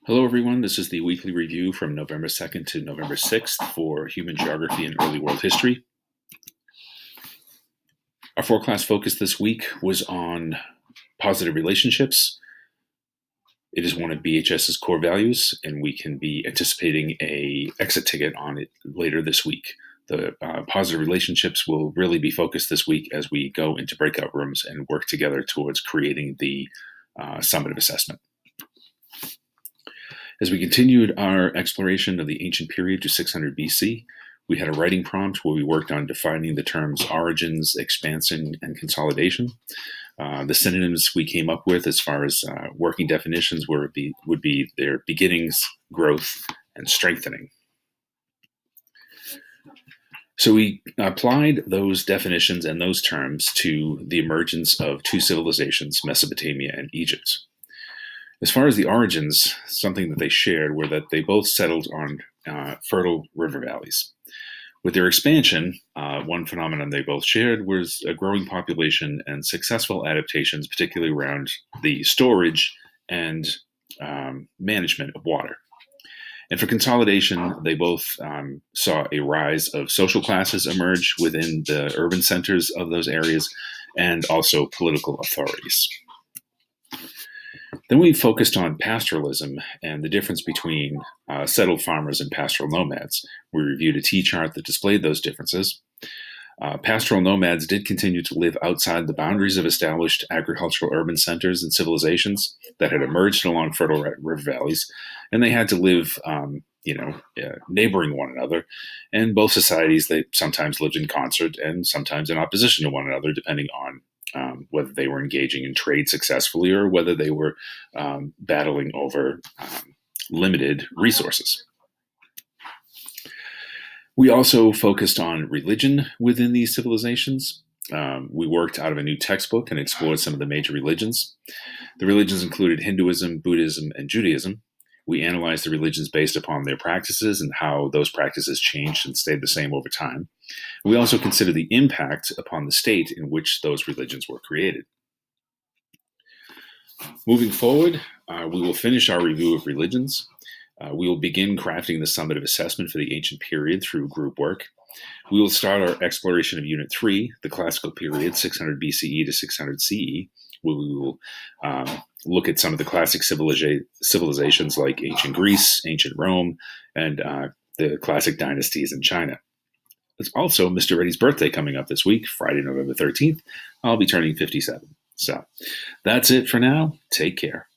Hello, everyone. This is the weekly review from November 2nd to November 6th for Human Geography and Early World History. Our four-class focus this week was on positive relationships. It is one of BHS's core values, and we can be anticipating an exit ticket on it later this week. The positive relationships will really be focused this week as we go into breakout rooms and work together towards creating the summative assessment. As we continued our exploration of the ancient period to 600 BC, we had a writing prompt where we worked on defining the terms origins, expansion, and consolidation. The synonyms we came up with as far as working definitions would be their beginnings, growth, and strengthening. So we applied those definitions and those terms to the emergence of two civilizations, Mesopotamia and Egypt. As far as the origins, something that they shared were that they both settled on fertile river valleys. With their expansion, one phenomenon they both shared was a growing population and successful adaptations, particularly around the storage and management of water. And for consolidation, they both saw a rise of social classes emerge within the urban centers of those areas and also political authorities. Then we focused on pastoralism and the difference between settled farmers and pastoral nomads. We reviewed a T-chart that displayed those differences. Pastoral nomads did continue to live outside the boundaries of established agricultural urban centers and civilizations that had emerged along fertile river valleys, and they had to live neighboring one another. And both societies, they sometimes lived in concert and sometimes in opposition to one another, depending on whether they were engaging in trade successfully or whether they were battling over limited resources. We also focused on religion within these civilizations. We worked out of a new textbook and explored some of the major religions. The religions included Hinduism, Buddhism, and Judaism. We analyzed the religions based upon their practices and how those practices changed and stayed the same over time. We also considered the impact upon the state in which those religions were created. Moving forward, we will finish our review of religions. We will begin crafting the summative assessment for the ancient period through group work. We will start our exploration of Unit 3, the classical period, 600 BCE to 600 CE, where we will look at some of the classic civilizations like ancient Greece, ancient Rome, and the classic dynasties in China. It's also Mr. Reddy's birthday coming up this week, Friday, November 13th. I'll be turning 57. So that's it for now. Take care.